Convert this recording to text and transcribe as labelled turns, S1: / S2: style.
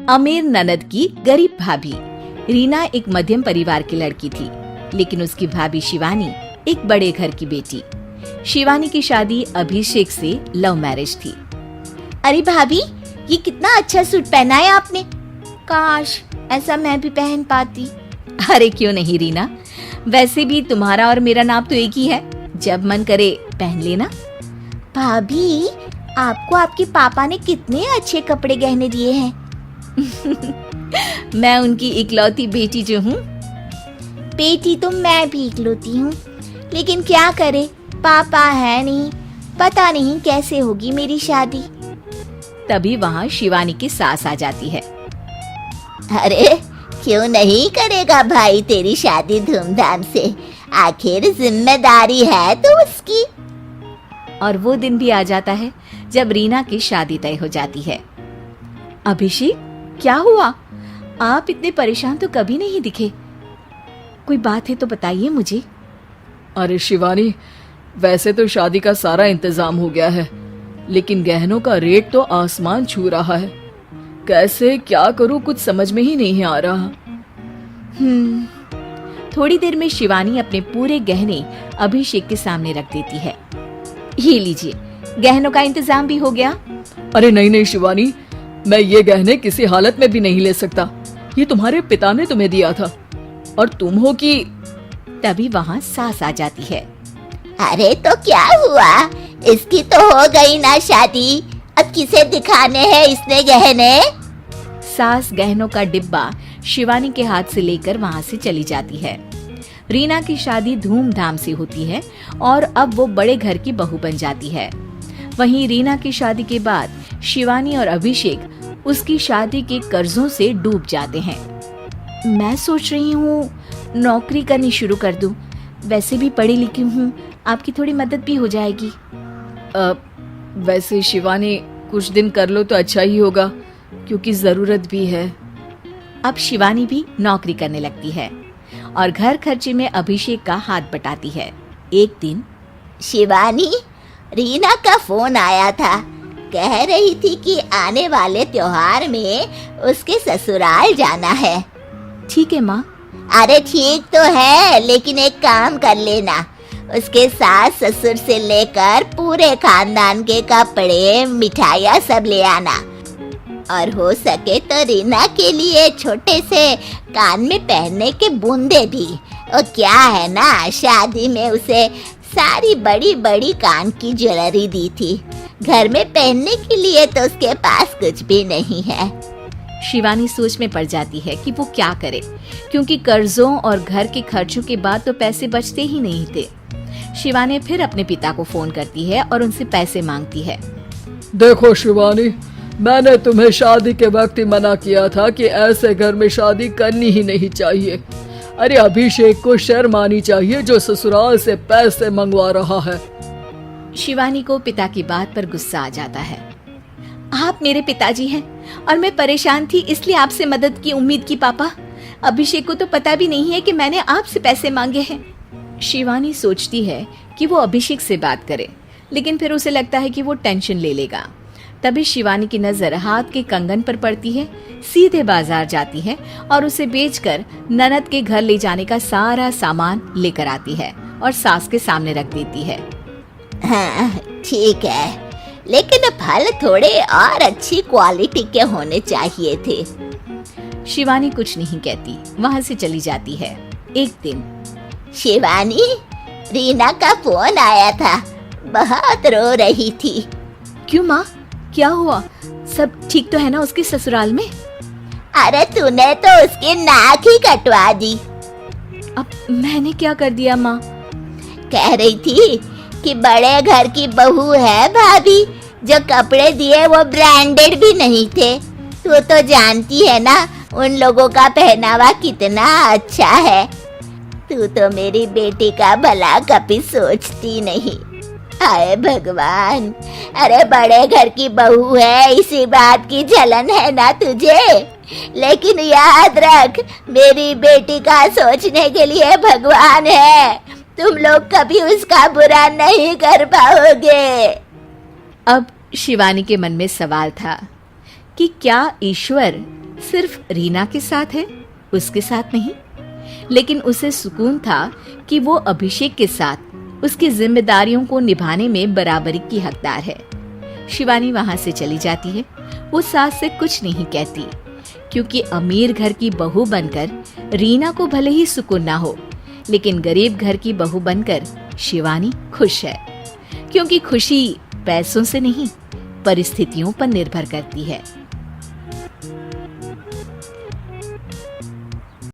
S1: अमीर ननद की गरीब भाभी। रीना एक मध्यम परिवार की लड़की थी, लेकिन उसकी भाभी शिवानी एक बड़े घर की बेटी। शिवानी की शादी अभिषेक से लव मैरिज थी।
S2: अरे भाभी, ये कितना अच्छा सूट पहना है आपने। काश ऐसा मैं भी पहन पाती।
S1: अरे क्यों नहीं रीना, वैसे भी तुम्हारा और मेरा नाप तो एक ही है, जब मन करे पहन लेना।
S2: भाभी, आपको आपके पापा ने कितने अच्छे कपड़े गहने दिए हैं।
S1: मैं उनकी इकलौती बेटी जो हूँ।
S2: बेटी तो मैं भी इकलौती हूँ, लेकिन क्या करे, पापा है नहीं, पता नहीं कैसे होगी मेरी शादी।
S1: तभी वहाँ शिवानी की सास आ जाती है।
S2: अरे क्यों नहीं करेगा भाई तेरी शादी धूमधाम से, आखिर जिम्मेदारी है तो उसकी।
S1: और वो दिन भी आ जाता है जब रीना की शादी तय हो जाती है। अभिषेक, क्या हुआ? आप इतने परेशान तो कभी नहीं दिखे, कोई बात है तो बताइए मुझे।
S3: अरे शिवानी, वैसे तो शादी का सारा इंतजाम हो गया है, लेकिन गहनों का रेट तो आसमान छू रहा है। कैसे क्या करूं, कुछ समझ में ही नहीं आ रहा।
S1: थोड़ी देर में शिवानी अपने पूरे गहने अभिषेक के सामने रख देती है। ये लीजिए, गहनों का इंतजाम भी हो गया।
S3: अरे नहीं नहीं शिवानी, मैं ये गहने किसी हालत में भी नहीं ले सकता। ये तुम्हारे पिता ने तुम्हें दिया था, और तुम हो कि।
S1: तभी वहाँ सास आ जाती है।
S2: अरे तो क्या हुआ, इसकी तो हो गई ना शादी, अब किसे दिखाने हैं इसने गहने।
S1: सास गहनों का डिब्बा शिवानी के हाथ से लेकर वहाँ से चली जाती है। रीना की शादी धूमधाम से होती है और अब वो बड़े घर की बहू बन जाती है। वहीं रीना की शादी के बाद शिवानी और अभिषेक उसकी शादी के कर्जों से डूब जाते हैं। मैं सोच रही हूँ नौकरी करनी शुरू कर दूं, वैसे भी पढ़ी लिखी हूँ, आपकी थोड़ी मदद भी हो जाएगी।
S3: वैसे शिवानी, कुछ दिन कर लो तो अच्छा ही होगा, क्योंकि जरूरत भी है।
S1: अब शिवानी भी नौकरी करने लगती है और घर खर्चे में अभिषेक का हाथ बटाती है। एक दिन
S2: शिवानी, रीना का फोन आया था, कह रही थी कि आने वाले त्योहार में उसके ससुराल जाना है।
S1: ठीक है माँ।
S2: अरे ठीक तो है, लेकिन एक काम कर लेना, उसके सास ससुर से लेकर पूरे खानदान के कपड़े मिठाइयाँ सब ले आना, और हो सके तो रीना के लिए छोटे से कान में पहनने के बूंदे भी। और क्या है ना, शादी में उसे सारी बड़ी बड़ी कान की ज्वेलरी दी थी, घर में पहनने के लिए तो उसके पास कुछ भी नहीं है।
S1: शिवानी सोच में पड़ जाती है कि वो क्या करे, क्योंकि कर्जों और घर के खर्चों के बाद तो पैसे बचते ही नहीं थे। शिवानी फिर अपने पिता को फोन करती है और उनसे पैसे मांगती है।
S3: देखो शिवानी, मैंने तुम्हें शादी के वक्त ही मना किया था कि ऐसे घर में शादी करनी ही नहीं चाहिए। अरे अभिषेक को शर्म आनी चाहिए जो ससुराल से पैसे मंगवा रहा है।
S1: शिवानी को पिता की बात पर गुस्सा आ जाता है। आप मेरे पिताजी हैं और मैं परेशान थी, इसलिए आपसे मदद की उम्मीद की पापा। अभिषेक को तो पता भी नहीं है कि मैंने आपसे पैसे मांगे हैं। शिवानी सोचती है कि वो अभिषेक से बात करे, लेकिन फिर उसे लगता है कि वो टेंशन ले लेगा। तभी शिवानी की नजर हाथ के कंगन पर पड़ती है। सीधे बाजार जाती है और उसे बेचकर ननद के घर ले जाने का सारा सामान लेकर आती है और सास के सामने रख देती है।
S2: हाँ ठीक है, लेकिन फल थोड़े और अच्छी क्वालिटी के होने चाहिए थे।
S1: शिवानी कुछ नहीं कहती, वहाँ से चली जाती है। एक दिन
S2: शिवानी, रीना का फोन आया था, बहुत रो रही थी।
S1: क्यों माँ, क्या हुआ? सब ठीक तो है ना उसके ससुराल में?
S2: अरे तूने तो उसकी नाक ही कटवा दी।
S1: अब मैंने क्या कर दिया माँ?
S2: कह रही थी कि बड़े घर की बहू है भाभी, जो कपड़े दिए वो ब्रांडेड भी नहीं थे। तू तो जानती है ना उन लोगों का पहनावा कितना अच्छा है। तू तो मेरी बेटी का भला कभी सोचती नहीं। हाय भगवान, अरे बड़े घर की बहू है, इसी बात की जलन है ना तुझे, लेकिन याद रख मेरी बेटी का सोचने के लिए भगवान है, तुम लोग कभी उसका बुरा नहीं कर पाओगे।
S1: अब शिवानी के मन में सवाल था कि क्या ईश्वर सिर्फ रीना के साथ है, उसके साथ नहीं। लेकिन उसे सुकून था कि वो अभिषेक के साथ उसकी जिम्मेदारियों को निभाने में बराबरी की हकदार है। शिवानी वहां से चली जाती है। वो सास से कुछ नहीं कहती, क्योंकि अमीर घर की बहू बनकर रीना को भले ही सुकून ना हो, लेकिन गरीब घर की बहू बनकर शिवानी खुश है। क्योंकि खुशी पैसों से नहीं, परिस्थितियों पर निर्भर करती है।